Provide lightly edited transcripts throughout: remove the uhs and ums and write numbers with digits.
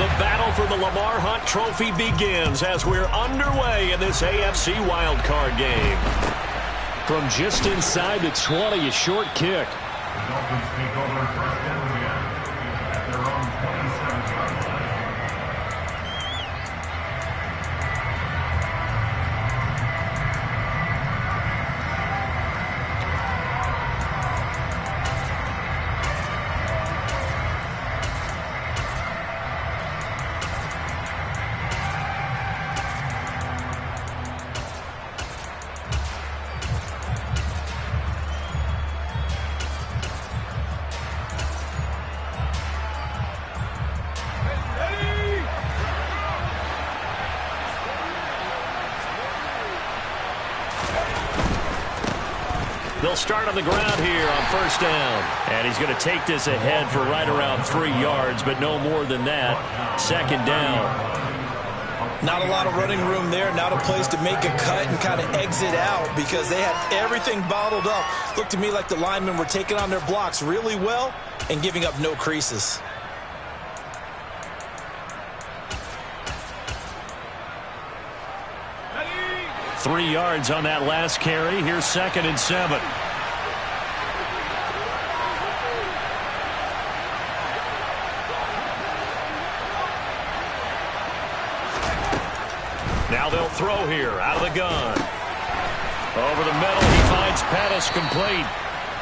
The battle for the Lamar Hunt Trophy begins as we're underway in this AFC wildcard game. From just inside the 20, a short kick. The Dolphins take over first down again at their own 27-yard line. They'll start on the ground here on first down. And he's going to take this ahead for right around 3 yards, but no more than that. Second down. Not a lot of running room there. Not a place to make a cut and kind of exit out because they had everything bottled up. Looked to me like the linemen were taking on their blocks really well and giving up no creases. Ready? 3 yards on that last carry. Here's 2nd and 7. Now they'll throw here out of the gun. Over the middle, he finds Pettis complete.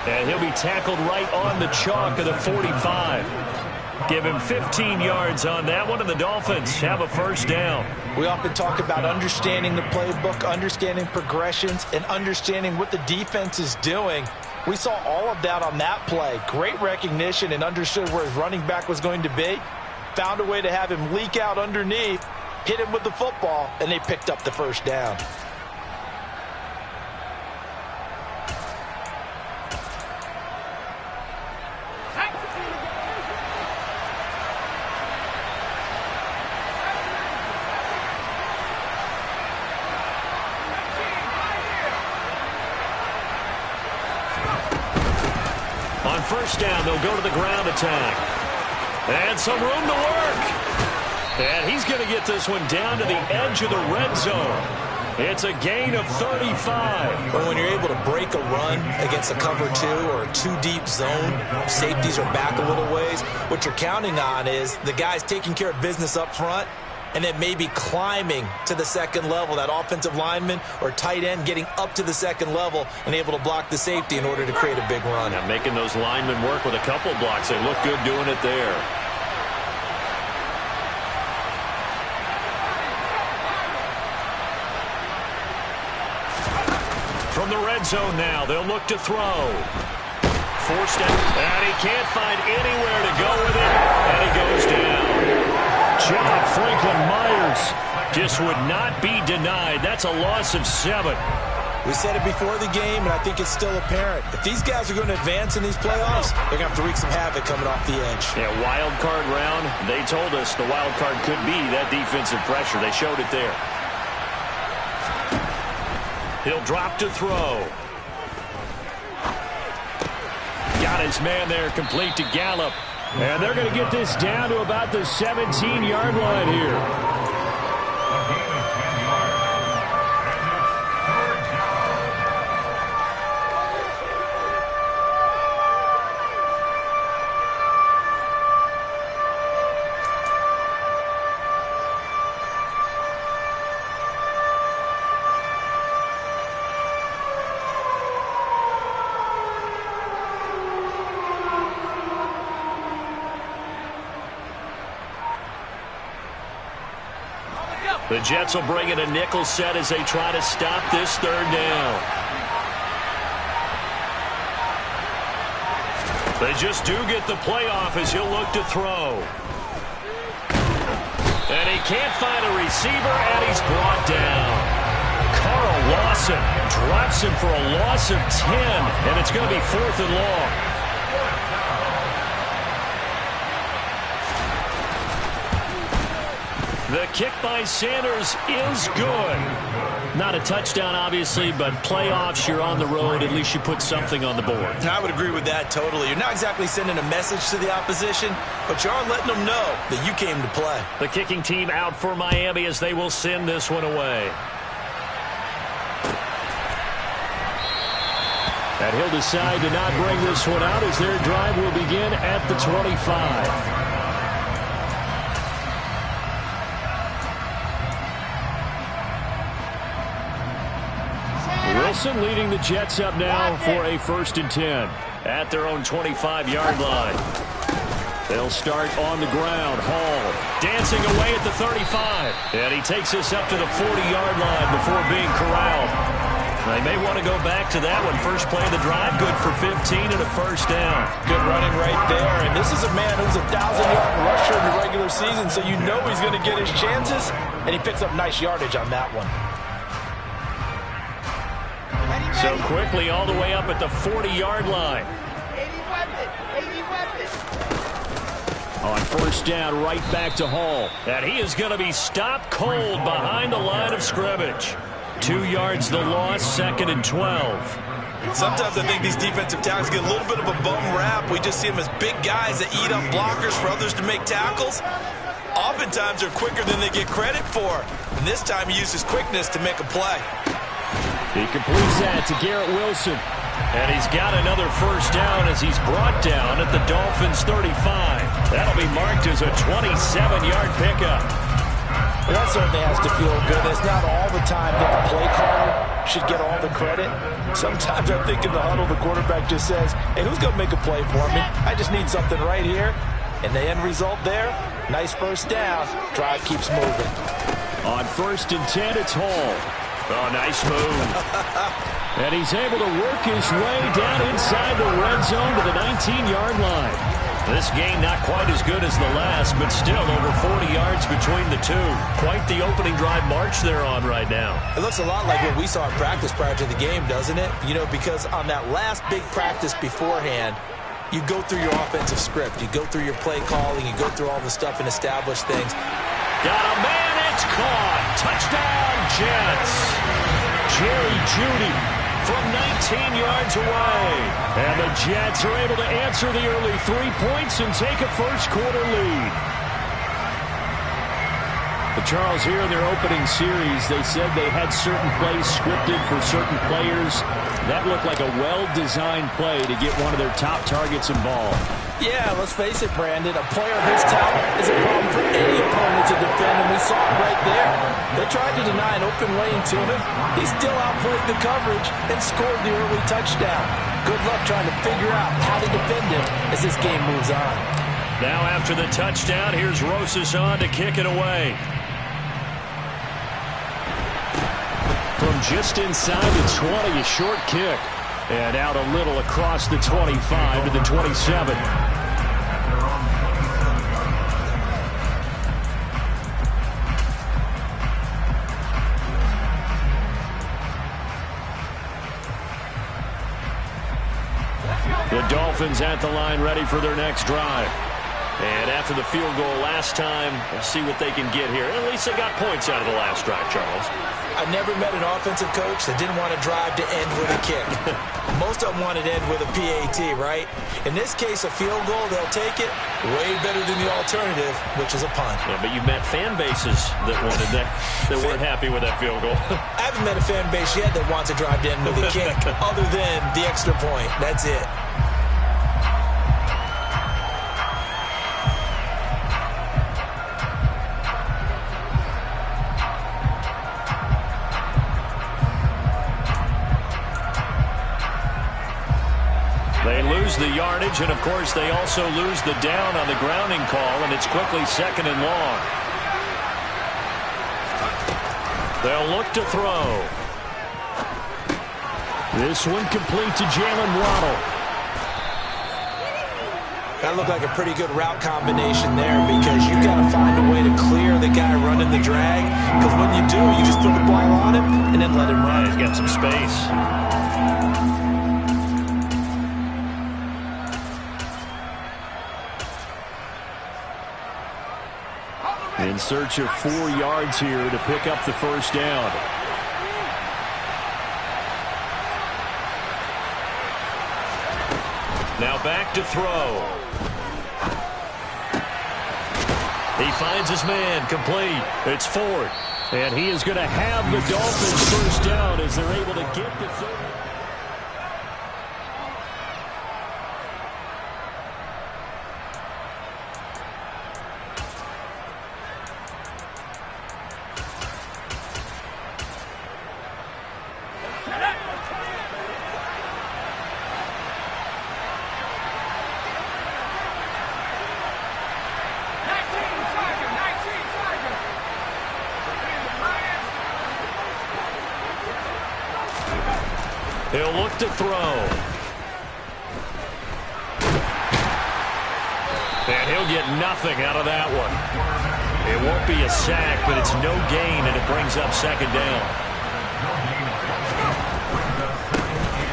And he'll be tackled right on the chalk of the 45. Give him 15 yards on that one, and the Dolphins have a first down. We often talk about understanding the playbook, understanding progressions, and understanding what the defense is doing. We saw all of that on that play. Great recognition and understood where his running back was going to be. Found a way to have him leak out underneath, hit him with the football, and they picked up the first down. On first down, they'll go to the ground attack. And some room to work. And he's going to get this one down to the edge of the red zone. It's a gain of 35. But when you're able to break a run against a cover 2 or a 2-deep zone, safeties are back a little ways. What you're counting on is the guys taking care of business up front and then maybe climbing to the second level, that offensive lineman or tight end getting up to the second level and able to block the safety in order to create a big run. Now making those linemen work with a couple blocks. They look good doing it there. From the red zone now, they'll look to throw. Forced out, and he can't find anywhere to go with it, and he goes down. John Franklin Myers just would not be denied. That's a loss of 7. We said it before the game, and I think it's still apparent. If these guys are going to advance in these playoffs, they're going to have to wreak some havoc coming off the edge. Yeah, wild card round, they told us the wild card could be that defensive pressure. They showed it there. He'll drop to throw. Got his man there, complete to Gallup. And they're going to get this down to about the 17-yard line here. The Jets will bring in a nickel set as they try to stop this third down. They just do get the playoff as he'll look to throw. And he can't find a receiver, and he's brought down. Carl Lawson drops him for a loss of 10, and it's going to be 4th and long. The kick by Sanders is good. Not a touchdown, obviously, but playoffs, you're on the road. At least you put something on the board. I would agree with that totally. You're not exactly sending a message to the opposition, but you are letting them know that you came to play. The kicking team out for Miami as they will send this one away. And he'll decide to not bring this one out as their drive will begin at the 25. Wilson leading the Jets up now for a 1st and 10 at their own 25-yard line. They'll start on the ground. Hall dancing away at the 35. And he takes us up to the 40-yard line before being corralled. They may want to go back to that one. First play of the drive, good for 15 and a 1st down. Good running right there. And this is a man who's a 1,000-yard rusher in the regular season, so you know he's going to get his chances. And he picks up nice yardage on that one. So quickly all the way up at the 40-yard line. On 1st down, right back to Hall. And he is going to be stopped cold behind the line of scrimmage. 2 yards the loss, 2nd and 12. Sometimes I think these defensive tackles get a little bit of a bum rap. We just see them as big guys that eat up blockers for others to make tackles. Oftentimes they're quicker than they get credit for. And this time he uses quickness to make a play. He completes that to Garrett Wilson. And he's got another 1st down as he's brought down at the Dolphins' 35. That'll be marked as a 27-yard pickup. Well, that certainly has to feel good. It's not all the time that the play caller should get all the credit. Sometimes I think in the huddle, the quarterback just says, hey, who's going to make a play for me? I just need something right here. And the end result there, nice 1st down. Drive keeps moving. On 1st and 10, it's Hall. Oh, nice move. And he's able to work his way down inside the red zone to the 19-yard line. This game not quite as good as the last, but still over 40 yards between the two. Quite the opening drive march they're on right now. It looks a lot like what we saw in practice prior to the game, doesn't it? You know, because on that last big practice beforehand, you go through your offensive script. You go through your play calling. You go through all the stuff and establish things. Got a man, it's caught. Touchdown, Jets. Jerry Jeudy from 19 yards away. And the Jets are able to answer the early 3 points and take a first-quarter lead. But Charles, here in their opening series, they said they had certain plays scripted for certain players. That looked like a well-designed play to get one of their top targets involved. Yeah, let's face it, Brandon. A player of his talent is a problem for any opponent to defend, and we saw it right there. They tried to deny an open lane to him. He still outplayed the coverage and scored the early touchdown. Good luck trying to figure out how to defend him as this game moves on. Now after the touchdown, here's Rosas on to kick it away. From just inside the 20, a short kick. And out a little across the 25 to the 27. The Dolphins at the line ready for their next drive. And after the field goal last time, we'll see what they can get here. At least they got points out of the last drive, Charles. I never met an offensive coach that didn't want to drive to end with a kick. Most of them wanted to end with a PAT, right? In this case, a field goal, they'll take it. Way better than the alternative, which is a punt. Yeah, but you met fan bases that wanted that weren't happy with that field goal. I haven't met a fan base yet that wants to drive to end with a kick, other than the extra point. That's it. They lose the yardage, and of course they also lose the down on the grounding call, and it's quickly 2nd and long. They'll look to throw. This one complete to Jalen Waddle. That looked like a pretty good route combination there, because you've got to find a way to clear the guy running the drag, because when you do, you just put the ball on him and then let him run. He's got some space. In search of 4 yards here to pick up the first down. Now back to throw. He finds his man, complete. It's Ford. And he is going to have the Dolphins first down as they're able to get the third. He'll look to throw. And he'll get nothing out of that one. It won't be a sack, but it's no gain, and it brings up second down.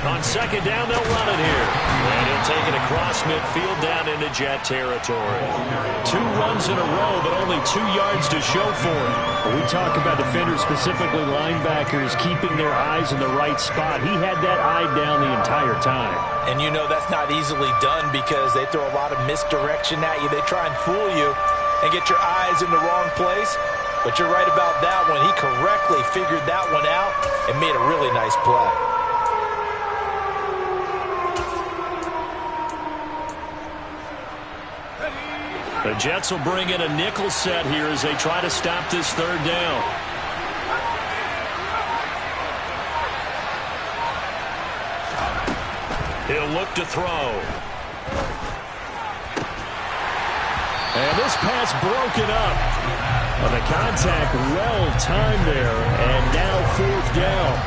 On second down, they'll run it here. And he'll take it across midfield down into Jet territory. 2 runs in a row, but only 2 yards to show for it. When we talk about defenders, specifically linebackers, keeping their eyes in the right spot, he had that eye down the entire time. And you know that's not easily done because they throw a lot of misdirection at you. They try and fool you and get your eyes in the wrong place. But you're right about that one. He correctly figured that one out and made a really nice play. The Jets will bring in a nickel set here as they try to stop this third down. He'll look to throw. And this pass broken up. Well, the contact well timed there, and now fourth down.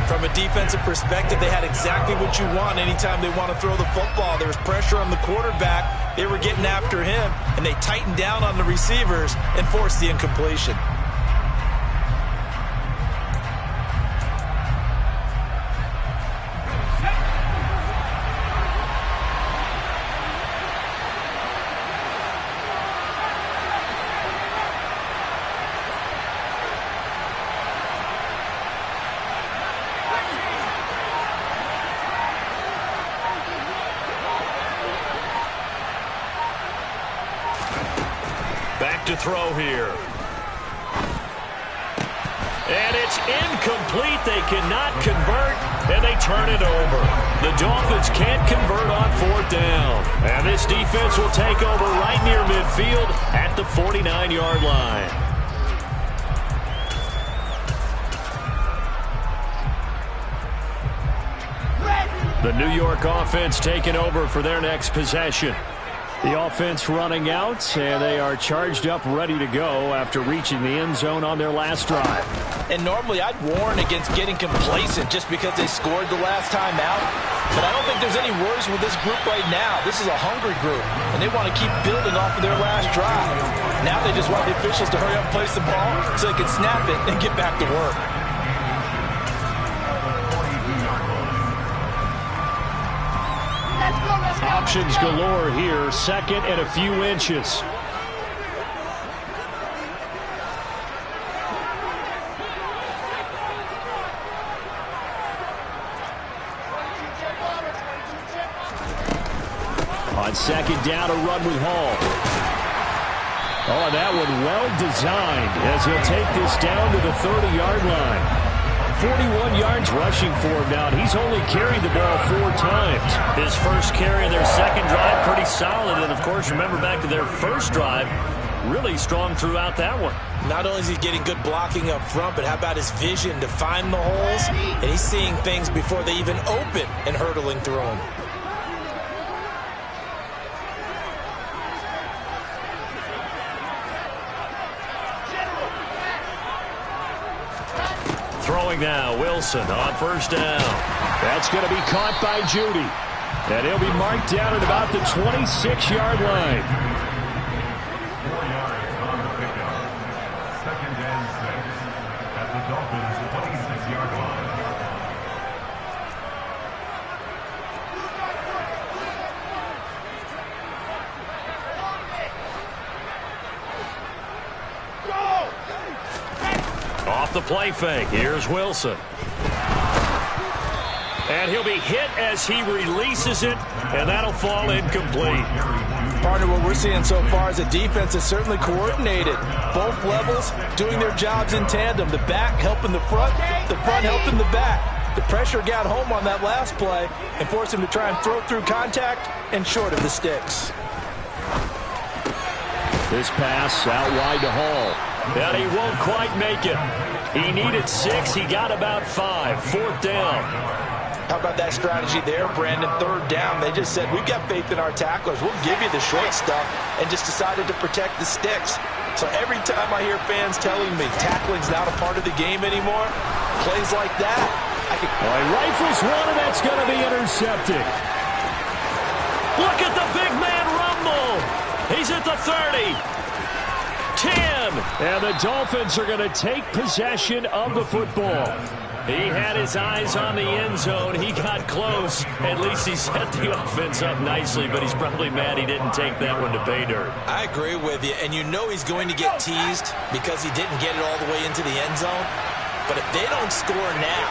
From a defensive perspective, they had exactly what you want anytime they want to throw the football. There was pressure on the quarterback. They were getting after him, and they tightened down on the receivers and forced the incompletion. Back to throw here. And it's incomplete. They cannot convert, and they turn it over. The Dolphins can't convert on fourth down. And this defense will take over right near midfield at the 49-yard line. The New York offense taking over for their next possession. The offense running out, and they are charged up, ready to go after reaching the end zone on their last drive. And normally I'd warn against getting complacent just because they scored the last time out. But I don't think there's any worries with this group right now. This is a hungry group, and they want to keep building off of their last drive. Now they just want the officials to hurry up and place the ball so they can snap it and get back to work. Options galore here, second and a few inches. On second down, a run with Hall. Oh, that one well designed as he'll take this down to the 30-yard line. 41 yards rushing for him now, and he's only carried the ball 4 times. His first carry of their second drive, pretty solid. And, of course, remember back to their first drive, really strong throughout that one. Not only is he getting good blocking up front, but how about his vision to find the holes? And he's seeing things before they even open and hurdling through them. Throwing now, Wilson on first down. That's going to be caught by Judy. And he'll be marked down at about the 26-yard line. 4 yards on the pickup. Second and 6 at the Dolphins' 26-yard line. off the play fake. Here's Wilson. And he'll be hit as he releases it, and that'll fall incomplete. Partner, what we're seeing so far is a defense that's certainly coordinated. Both levels doing their jobs in tandem. The back helping the front helping the back. The pressure got home on that last play and forced him to try and throw through contact and short of the sticks. This pass out wide to Hall. And he won't quite make it. He needed 6. He got about 5. 4th down. How about that strategy there, Brandon? 3rd down. They just said, we've got faith in our tacklers. We'll give you the short stuff, and just decided to protect the sticks. So every time I hear fans telling me tackling's not a part of the game anymore, plays like that, He rifles one, and that's going to be intercepted. Look at the big man rumble. He's at the 30. 10. And the Dolphins are going to take possession of the football. He had his eyes on the end zone. He got close. At least he set the offense up nicely, but he's probably mad he didn't take that one to pay dirt. I agree with you, and you know he's going to get teased because he didn't get it all the way into the end zone. But if they don't score now,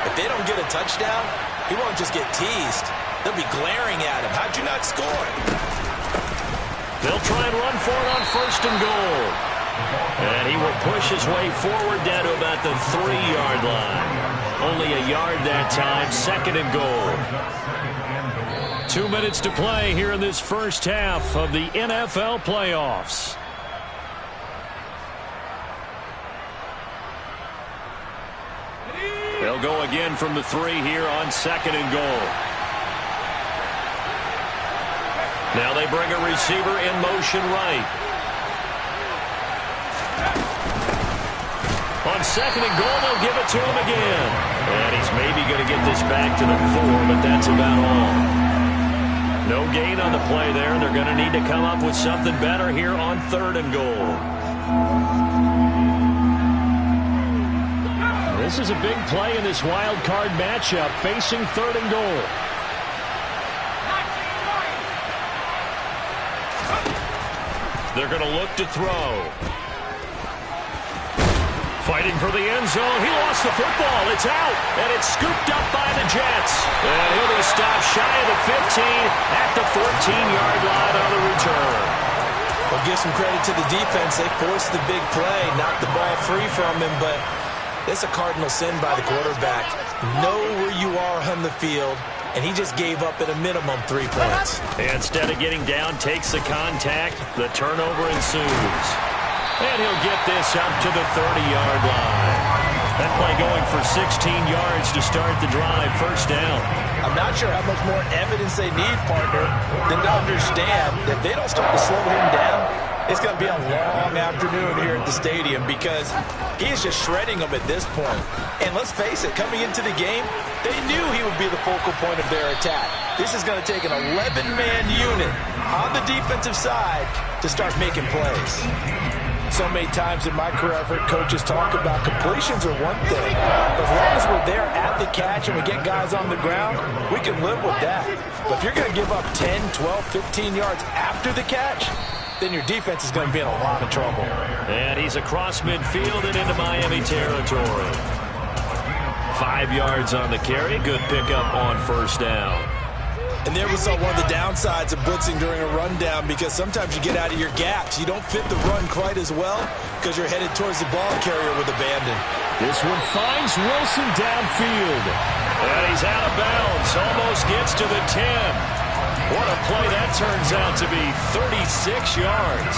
if they don't get a touchdown, he won't just get teased. They'll be glaring at him. How'd you not score? They'll try and run for it on 1st and goal. And he will push his way forward down to about the 3-yard line. Only a yard that time. 2nd and goal. 2 minutes to play here in this first half of the NFL playoffs. They'll go again from the 3 here on 2nd and goal. Now they bring a receiver in motion right. On 2nd and goal, they'll give it to him again. And he's maybe going to get this back to the 4, but that's about all. No gain on the play there. They're going to need to come up with something better here on 3rd and goal. This is a big play in this wild card matchup, facing 3rd and goal. They're going to look to throw. Fighting for the end zone. He lost the football. It's out. And it's scooped up by the Jets. And he'll be stopped shy of the 15 at the 14-yard line on the return. Well, give some credit to the defense. They forced the big play, knocked the ball free from him, but it's a cardinal sin by the quarterback. Know where you are on the field, and he just gave up at a minimum 3 points. Instead of getting down, takes the contact. The turnover ensues. And he'll get this up to the 30-yard line. That play going for 16 yards to start the drive. 1st down. I'm not sure how much more evidence they need, partner, than to understand that they don't start to slow him down. It's going to be a long afternoon here at the stadium because he is just shredding them at this point. And let's face it, coming into the game, they knew he would be the focal point of their attack. This is going to take an 11-man unit on the defensive side to start making plays. So many times in my career, I've heard coaches talk about completions are one thing. As long as we're there at the catch and we get guys on the ground, we can live with that. But if you're going to give up 10, 12, 15 yards after the catch, then your defense is going to be in a lot of trouble. And he's across midfield and into Miami territory. 5 yards on the carry. Good pickup on 1st down. And there we saw one of the downsides of blitzing during a rundown because sometimes you get out of your gaps. You don't fit the run quite as well because you're headed towards the ball carrier with abandon. This one finds Wilson downfield. And he's out of bounds. Almost gets to the 10. What a play that turns out to be. 36 yards.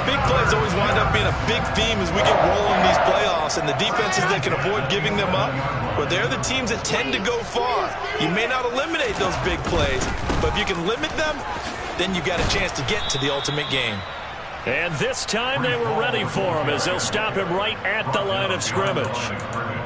Big plays always wind up being a big theme as we get rolling these playoffs, and the defenses that can avoid giving them up, but they're the teams that tend to go far. You may not eliminate those big plays, but if you can limit them, then you've got a chance to get to the ultimate game. And this time they were ready for him as they'll stop him right at the line of scrimmage.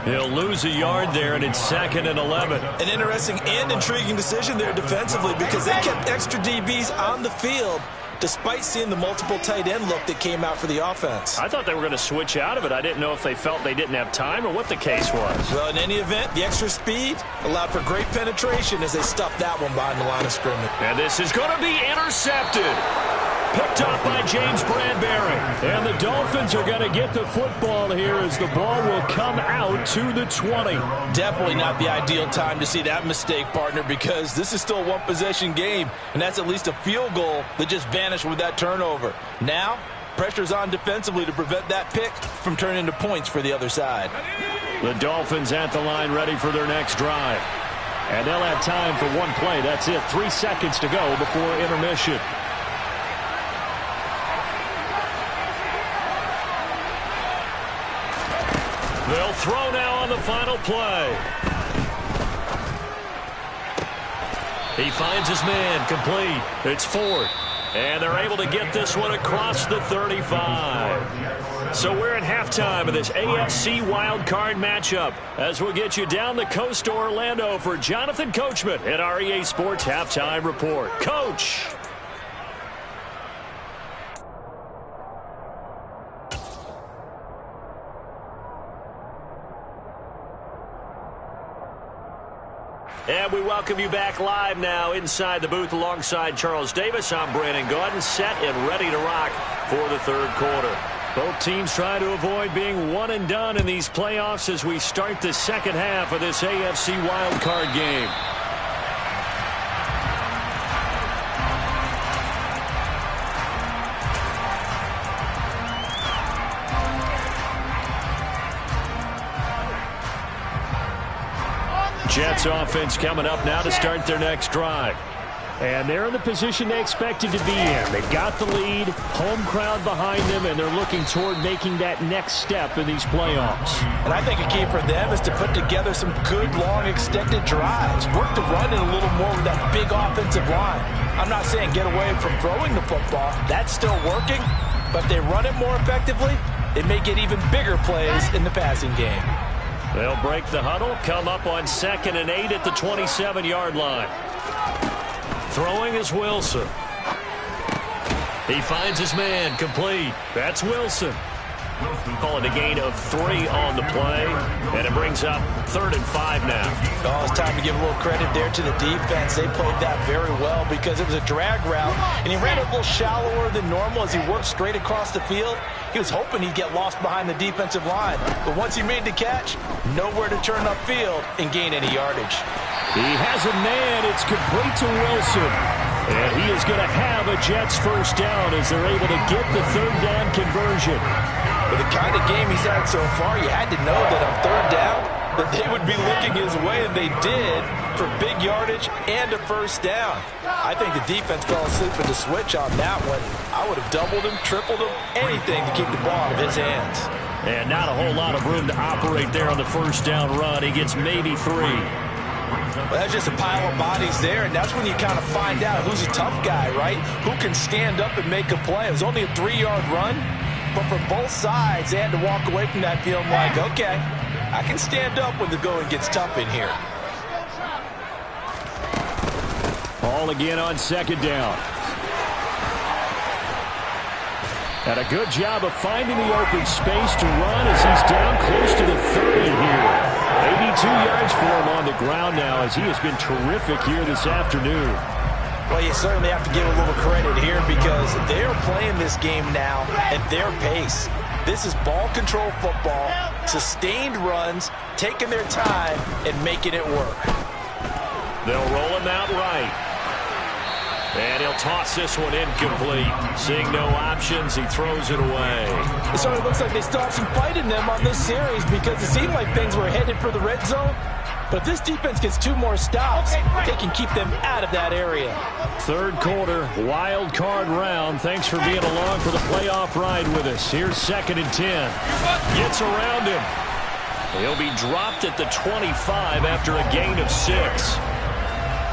He'll lose a yard there, and it's 2nd and 11. An interesting and intriguing decision there defensively because they kept extra DBs on the field despite seeing the multiple tight end look that came out for the offense. I thought they were going to switch out of it. I didn't know if they felt they didn't have time or what the case was. Well, in any event, the extra speed allowed for great penetration as they stuffed that one behind the line of scrimmage. And this is going to be intercepted. Picked off by James Bradbury. And the Dolphins are going to get the football here as the ball will come out to the 20. Definitely not the ideal time to see that mistake, partner, because this is still a one-possession game, and that's at least a field goal that just vanished with that turnover. Now, pressure's on defensively to prevent that pick from turning into points for the other side. The Dolphins at the line ready for their next drive. And they'll have time for one play. That's it. 3 seconds to go before intermission. They'll throw now on the final play. He finds his man complete. It's Ford. And they're able to get this one across the 35. So we're at halftime of this AFC wildcard matchup as we'll get you down the coast to Orlando for Jonathan Coachman at our EA Sports Halftime Report. Coach! And we welcome you back live now inside the booth alongside Charles Davis. I'm Brandon Gaudin, set and ready to rock for the third quarter. Both teams trying to avoid being one and done in these playoffs as we start the second half of this AFC wildcard game. Jets offense coming up now to start their next drive. And they're in the position they expected to be in. They've got the lead, home crowd behind them, and they're looking toward making that next step in these playoffs. And I think a key for them is to put together some good, long, extended drives. Work the run in a little more with that big offensive line. I'm not saying get away from throwing the football. That's still working. But if they run it more effectively, they may get even bigger plays in the passing game. They'll break the huddle, come up on 2nd and 8 at the 27-yard line. Throwing is Wilson. He finds his man complete. That's Wilson. Calling a gain of 3 on the play, and it brings up 3rd and 5 now. Oh, it's time to give a little credit there to the defense. They played that very well because it was a drag route, and he ran a little shallower than normal as he worked straight across the field. He was hoping he'd get lost behind the defensive line, but once he made the catch, nowhere to turn upfield and gain any yardage. He has a man. It's complete to Wilson. And he is going to have a Jets first down as they're able to get the 3rd down conversion. With the kind of game he's had so far, you had to know that on 3rd down that they would be looking his way, and they did, for big yardage and a first down. I think the defense fell asleep at the switch on that one. I would have doubled him, tripled him, anything to keep the ball out of his hands. And not a whole lot of room to operate there on the first down run. He gets maybe 3. Well, that's just a pile of bodies there, and that's when you kind of find out who's a tough guy, right? Who can stand up and make a play. It was only a 3-yard run, but for both sides, they had to walk away from that feeling like, okay, I can stand up when the going gets tough in here. Ball again on 2nd down. And a good job of finding the open space to run as he's down close to the 30 here. 82 yards for him on the ground now as he has been terrific here this afternoon. Well, you certainly have to give a little credit here because they're playing this game now at their pace. This is ball control football, sustained runs, taking their time and making it work. They'll roll him out right. And he'll toss this one incomplete. Seeing no options, he throws it away. It certainly looks like they still have some fight in them on this series because it seemed like things were headed for the red zone. But if this defense gets 2 more stops, they can keep them out of that area. 3rd quarter, wild card round. Thanks for being along for the playoff ride with us. Here's 2nd and 10. Gets around him. He'll be dropped at the 25 after a gain of 6.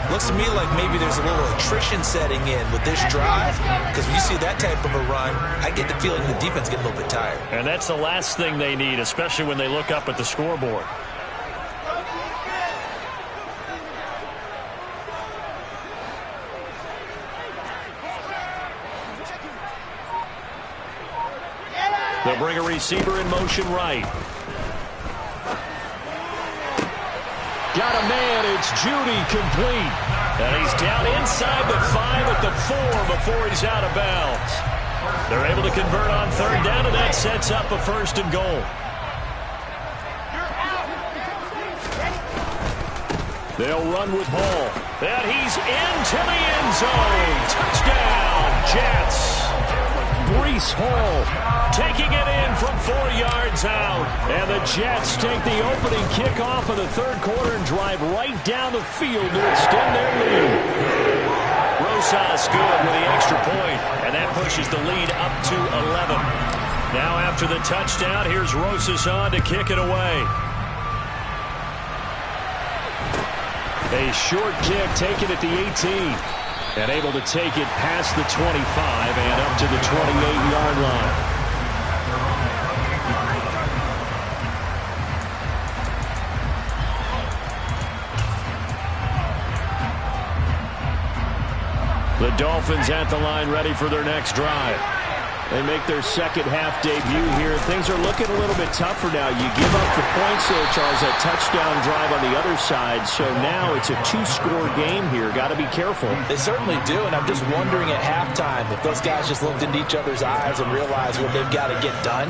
Looks to me like maybe there's a little attrition setting in with this drive because when you see that type of a run, I get the feeling the defense gets a little bit tired. And that's the last thing they need, especially when they look up at the scoreboard. They'll bring a receiver in motion right. Got a man. It's Judy complete. And he's down inside the 5 at the 4 before he's out of bounds. They're able to convert on third down, and that sets up a first and goal. They'll run with Hall. And he's into the end zone. Touchdown, Jets. Breece Hall taking it in from 4 yards out. And the Jets take the opening kickoff of the third quarter and drive right down the field to extend their lead. Rosas good with the extra point, and that pushes the lead up to 11. Now after the touchdown, here's Rosas on to kick it away. A short kick taken at the 18. And able to take it past the 25 and up to the 28-yard line. The Dolphins at the line ready for their next drive. They make their second half debut here. Things are looking a little bit tougher now. You give up the points there, Charles, that touchdown drive on the other side. So now it's a 2-score game here. Got to be careful. They certainly do, and I'm just wondering at halftime if those guys just looked into each other's eyes and realized what they've got to get done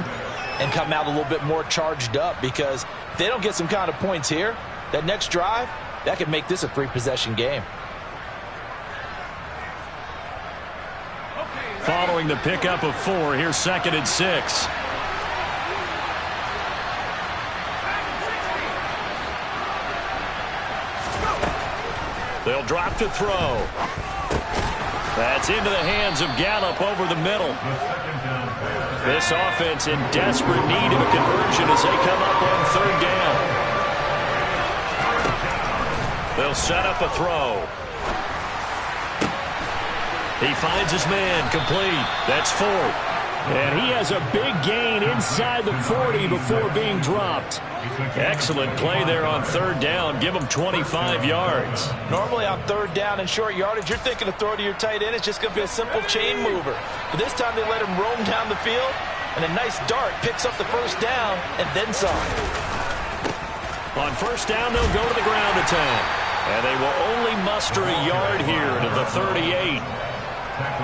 and come out a little bit more charged up, because if they don't get some kind of points here, that next drive, that could make this a 3-possession game. Following the pickup of 4, here's 2nd and 6. They'll drop to throw. That's into the hands of Gallup over the middle. This offense in desperate need of a conversion as they come up on third down. They'll set up a throw. He finds his man, complete. That's 4. And he has a big gain inside the 40 before being dropped. Excellent play there on third down. Give him 25 yards. Normally on third down and short yardage, you're thinking to throw to your tight end. It's just going to be a simple chain mover. But this time they let him roam down the field, and a nice dart picks up the first down and then some. On first down, they'll go to the ground attack. And they will only muster a yard here to the 38.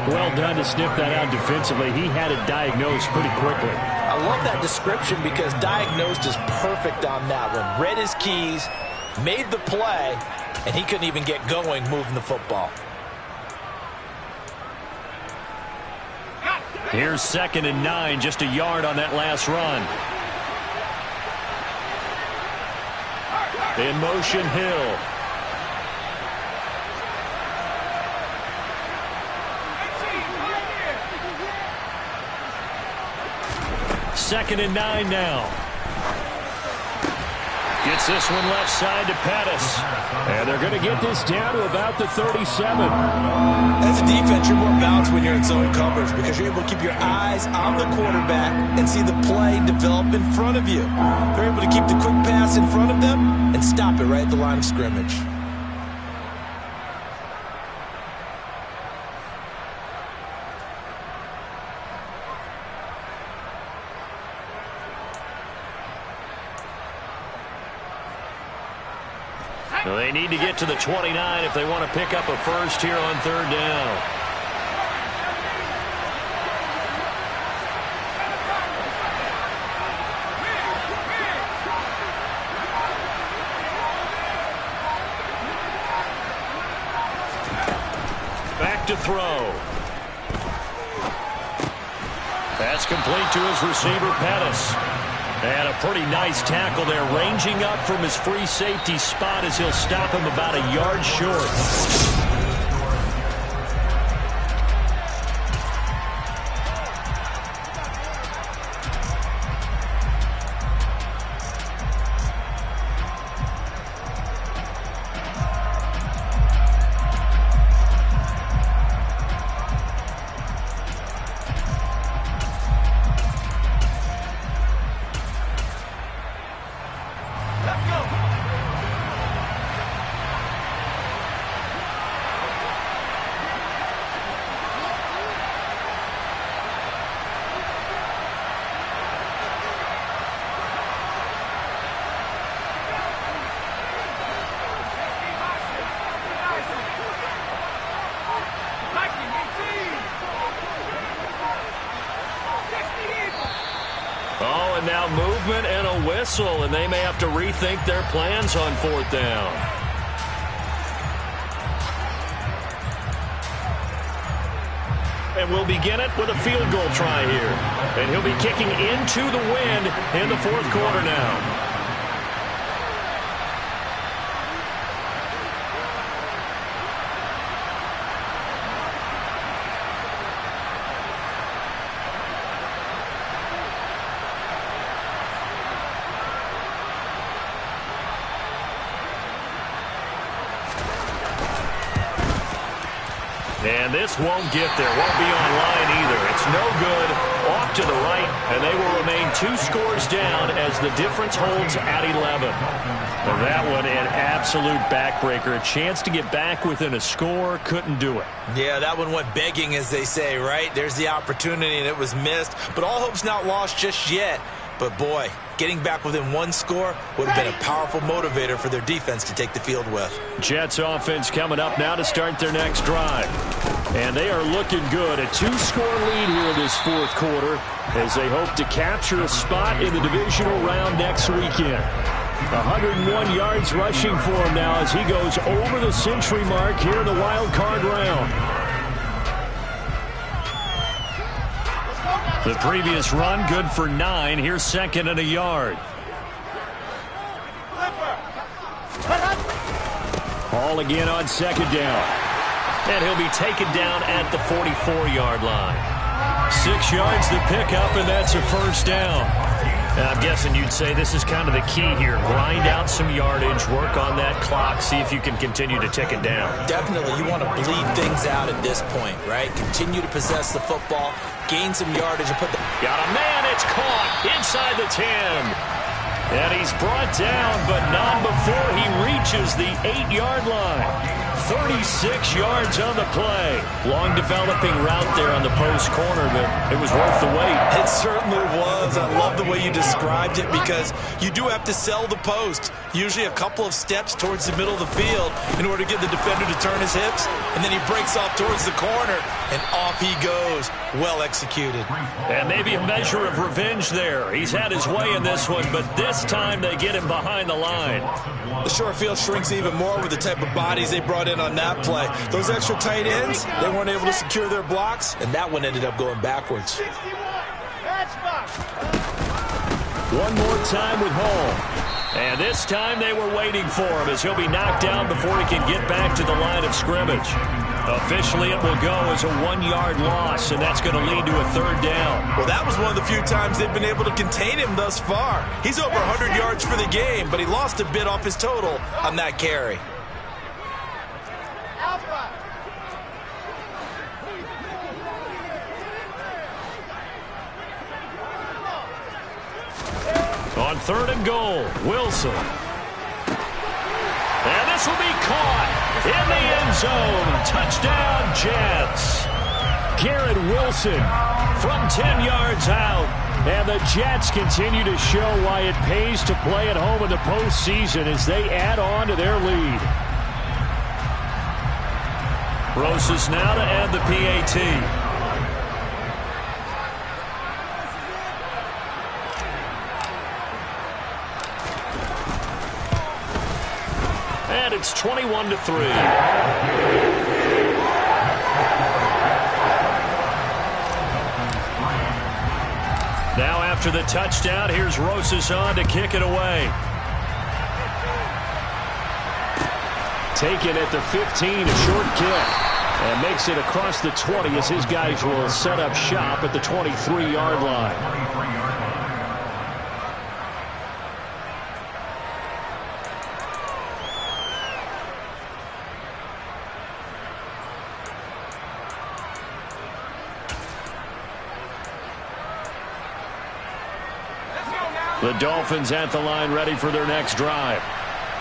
Well done to sniff that out defensively. He had it diagnosed pretty quickly. I love that description because diagnosed is perfect on that one. Read his keys, made the play, and he couldn't even get going moving the football. Here's 2nd and 9, just a yard on that last run. In motion, Hill. Second and 9 now. Gets this one left side to Pettis. And they're going to get this down to about the 37. As a defense, you're more balanced when you're in zone coverage because you're able to keep your eyes on the quarterback and see the play develop in front of you. They're able to keep the quick pass in front of them and stop it right at the line of scrimmage. Well, they need to get to the 29 if they want to pick up a first here on third down. Back to throw. That's complete to his receiver, Pettis. And a pretty nice tackle there, ranging up from his free safety spot as he'll stop him about a yard short. Now movement and a whistle, and they may have to rethink their plans on 4th down. And we'll begin it with a field goal try here. And he'll be kicking into the wind in the 4th quarter now. And this won't get there. Won't be online either. It's no good. Off to the right. And they will remain 2 scores down as the difference holds at 11. And that one an absolute backbreaker. A chance to get back within a score. Couldn't do it. Yeah, that one went begging, as they say, right? There's the opportunity, and it was missed. But all hope's not lost just yet. But, boy, getting back within 1 score would have been a powerful motivator for their defense to take the field with. Jets offense coming up now to start their next drive. And they are looking good. A 2-score lead here this 4th quarter as they hope to capture a spot in the divisional round next weekend. 101 yards rushing for him now as he goes over the century mark here in the wild card round. The previous run good for 9. Here's 2nd and a yard. Hall again on 2nd down. And he'll be taken down at the 44-yard line. 6 yards to pick up, and that's a 1st down. And I'm guessing you'd say this is kind of the key here. Grind out some yardage, work on that clock, see if you can continue to tick it down. Definitely, you want to bleed things out at this point, right? Continue to possess the football, gain some yardage, and put the... Got a man, it's caught inside the 10. And he's brought down, but not before he reaches the 8-yard line. 36 yards on the play. Long developing route there on the post corner, but it was worth the wait. It certainly was. I love the way you described it because you do have to sell the post. Usually a couple of steps towards the middle of the field in order to get the defender to turn his hips, and then he breaks off towards the corner, and off he goes. Well executed. And maybe a measure of revenge there. He's had his way in this one, but this time they get him behind the line. The short field shrinks even more with the type of bodies they brought in on that play. Those extra tight ends, they weren't able to secure their blocks, and that one ended up going backwards. One more time with Hall. And this time they were waiting for him as he'll be knocked down before he can get back to the line of scrimmage. Officially, it will go as a 1-yard loss, and that's going to lead to a 3rd down. Well, that was one of the few times they've been able to contain him thus far. He's over 100 yards for the game, but he lost a bit off his total on that carry. On 3rd and goal, Wilson. And this will be caught in the end zone. Touchdown, Jets. Garrett Wilson from 10 yards out. And the Jets continue to show why it pays to play at home in the postseason as they add on to their lead. Rosas now to add the PAT. And it's 21-3. Now after the touchdown, here's Rosas on to kick it away. Taken at the 15, a short kick. And makes it across the 20 as his guys will set up shop at the 23-yard line. The Dolphins at the line ready for their next drive.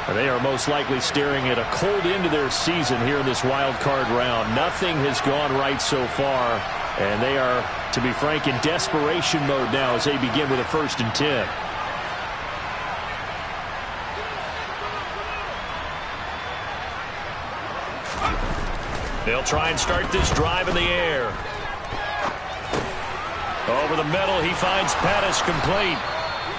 They are most likely staring at a cold end to their season here in this wild card round. Nothing has gone right so far, and they are, to be frank, in desperation mode now as they begin with a 1st and 10. They'll try and start this drive in the air. Over the middle, he finds Pettis complete.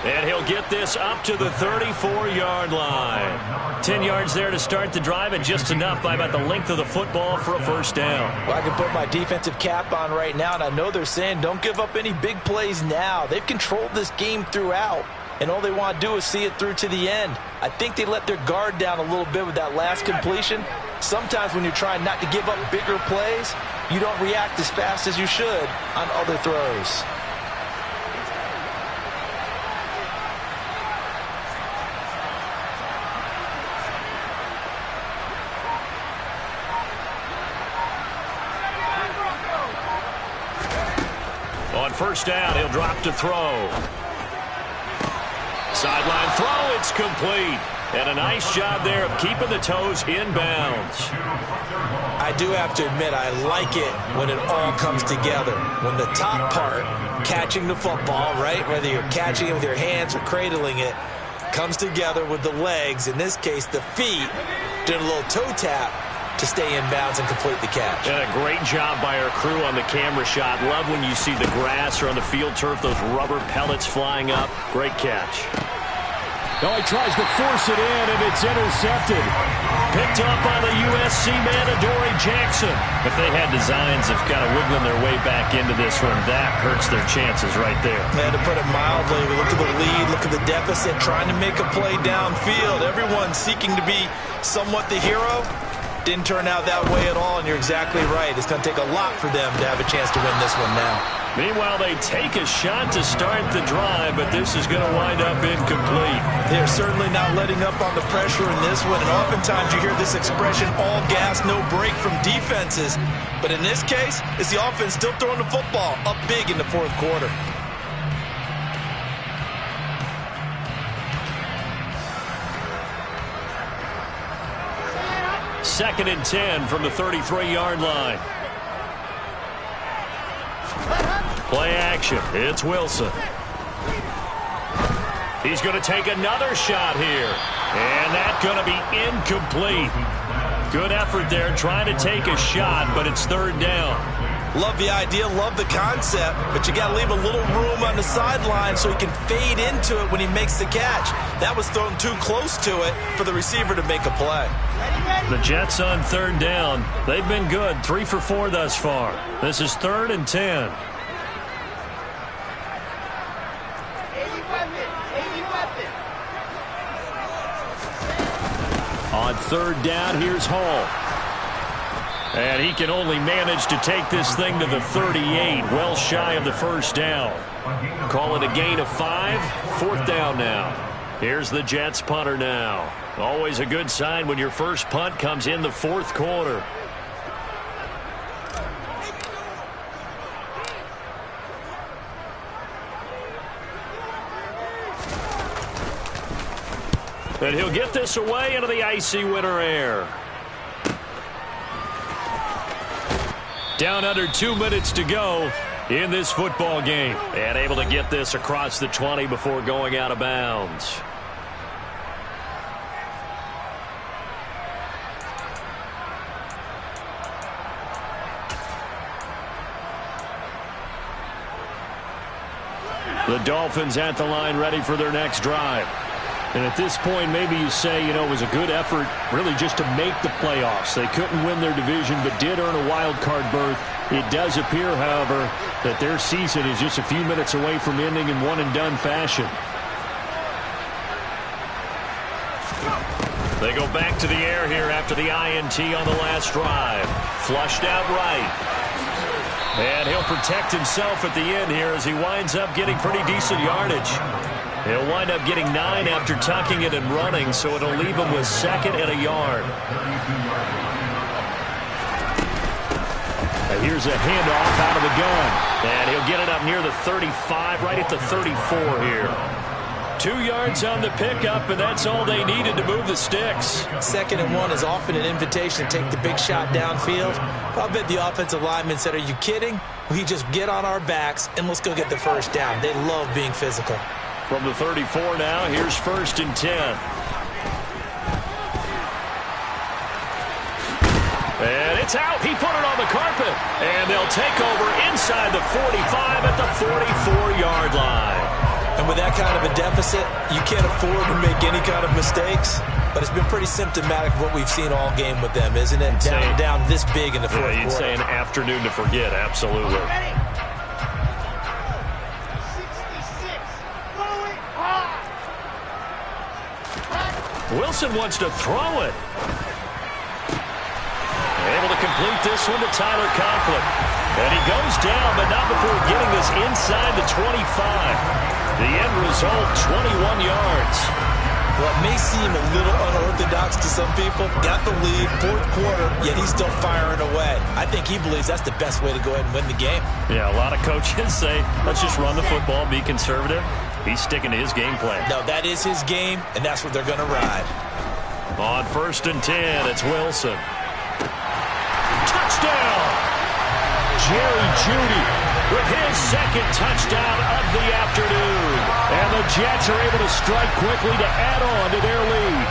And he'll get this up to the 34-yard line. 10 yards there to start the drive, and just enough by about the length of the football for a first down. Well, I can put my defensive cap on right now, and I know they're saying don't give up any big plays now. They've controlled this game throughout, and all they want to do is see it through to the end. I think they let their guard down a little bit with that last completion. Sometimes when you're trying not to give up bigger plays, you don't react as fast as you should on other throws. On first down, he'll drop to throw. Sideline throw, it's complete. And a nice job there of keeping the toes in bounds. I do have to admit, I like it when it all comes together. When the top part, catching the football, right, whether you're catching it with your hands or cradling it, comes together with the legs, in this case the feet, doing a little toe tap to stay in bounds and complete the catch. And a great job by our crew on the camera shot. Love when you see the grass or on the field turf, those rubber pellets flying up. Great catch. Oh, he tries to force it in, and it's intercepted. Picked up by the USC man, Adoree Jackson. If they had designs of kind of wiggling their way back into this one, that hurts their chances right there. Man, to put it mildly, look at the lead, look at the deficit, trying to make a play downfield. Everyone seeking to be somewhat the hero. Didn't turn out that way at all, and you're exactly right. It's going to take a lot for them to have a chance to win this one now. Meanwhile, they take a shot to start the drive, but this is going to wind up incomplete. They're certainly not letting up on the pressure in this one, and oftentimes you hear this expression, all gas, no break from defenses. But in this case, it's the offense still throwing the football up big in the fourth quarter. Second and 10 from the 33-yard line. Play action. It's Wilson. He's going to take another shot here. And that's going to be incomplete. Good effort there trying to take a shot, but it's third down. Love the idea, love the concept, but you got to leave a little room on the sideline so he can fade into it when he makes the catch. That was thrown too close to it for the receiver to make a play. The Jets on third down. They've been good, 3 for 4 thus far. This is 3rd and 10. On third down, here's Hall. And he can only manage to take this thing to the 38, well shy of the first down. Call it a gain of 5, 4th down now. Here's the Jets punter now. Always a good sign when your first punt comes in the fourth quarter. And he'll get this away into the icy winter air. Down under 2 minutes to go in this football game. And able to get this across the 20 before going out of bounds. The Dolphins at the line ready for their next drive. And at this point, maybe you say, it was a good effort really just to make the playoffs. They couldn't win their division but did earn a wild card berth. It does appear, however, that their season is just a few minutes away from ending in one-and-done fashion. They go back to the air here after the INT on the last drive. Flushed out right. And he'll protect himself at the end here as he winds up getting pretty decent yardage. He'll wind up getting 9 after tucking it and running, so it'll leave him with 2nd and a yard. And here's a handoff out of the gun. And he'll get it up near the 35, right at the 34 here. 2 yards on the pickup, and that's all they needed to move the sticks. 2nd and 1 is often an invitation to take the big shot downfield. I'll bet the offensive lineman said, are you kidding? We just get on our backs, and let's go get the first down. They love being physical. From the 34 now, here's 1st and 10. And it's out. He put it on the carpet. And they'll take over inside the 45 at the 44-yard line. And And with that kind of a deficit, you can't afford to make any kind of mistakes. But it's been pretty symptomatic of what we've seen all game with them, isn't it? Down this big in the fourth quarter. You'd say an afternoon to forget, absolutely. Wilson wants to throw it. Able to complete this one to Tyler Conklin. And he goes down, but not before getting this inside the 25. The end result, 21 yards. Well, it may seem a little unorthodox to some people. Got the lead, fourth quarter, yet he's still firing away. I think he believes that's the best way to go ahead and win the game. Yeah, a lot of coaches say, let's just run the football, be conservative. He's sticking to his game plan. No, that is his game, and that's what they're going to ride. On 1st and 10, it's Wilson. Touchdown! Jerry Jeudy with his second touchdown of the afternoon. And the Jets are able to strike quickly to add on to their lead.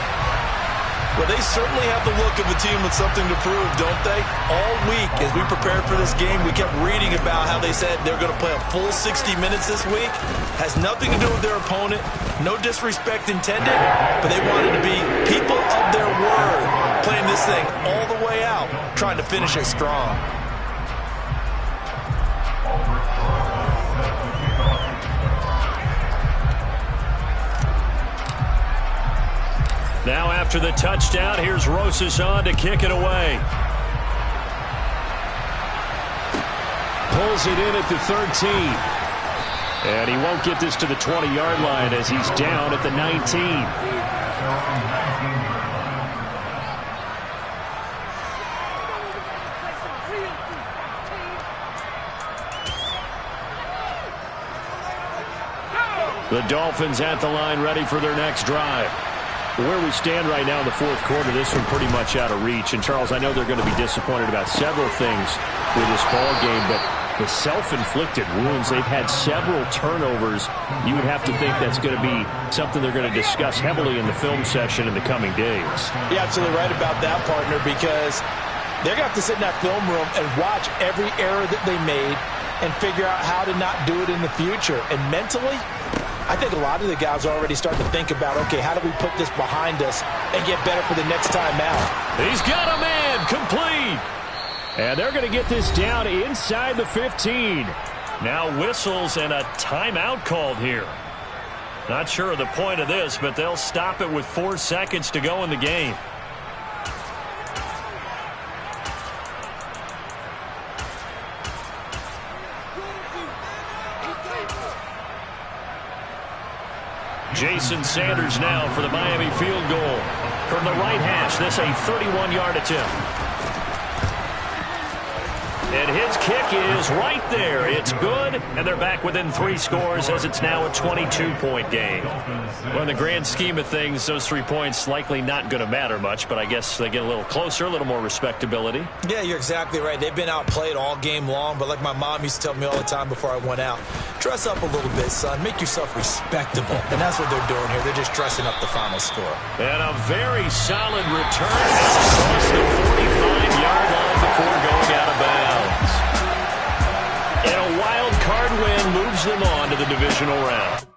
Well, they certainly have the look of a team with something to prove, don't they? All week, as we prepared for this game, we kept reading about how they said they're going to play a full 60 minutes this week. Has nothing to do with their opponent. No disrespect intended, but they wanted to be people of their word, playing this thing all the way out, trying to finish it strong. Now after the touchdown, here's Rosas on to kick it away. Pulls it in at the 13. And he won't get this to the 20-yard line as he's down at the 19. The Dolphins at the line, ready for their next drive. Where we stand right now in the fourth quarter, this one pretty much out of reach. And, Charles, I know they're going to be disappointed about several things with this ball game, but the self-inflicted wounds, they've had several turnovers. You would have to think that's going to be something they're going to discuss heavily in the film session in the coming days. You're absolutely right about that, partner, because they're going to have to sit in that film room and watch every error that they made and figure out how to not do it in the future. And mentally, I think a lot of the guys are already starting to think about, okay, how do we put this behind us and get better for the next time out? He's got a man, complete. And they're going to get this down inside the 15. Now whistles and a timeout called here. Not sure of the point of this, but they'll stop it with 4 seconds to go in the game. Jason Sanders now for the Miami field goal. From the right hash, this a 31-yard attempt. And his kick is right there. It's good, and they're back within 3 scores as it's now a 22-point game. Well, in the grand scheme of things, those 3 points likely not going to matter much, but I guess they get a little closer, a little more respectability. Yeah, you're exactly right. They've been outplayed all game long, but like my mom used to tell me all the time before I went out, dress up a little bit, son. Make yourself respectable. And that's what they're doing here. They're just dressing up the final score. And a very solid return across the 45-yard line before going out of bounds. And a wild card win moves them on to the divisional round.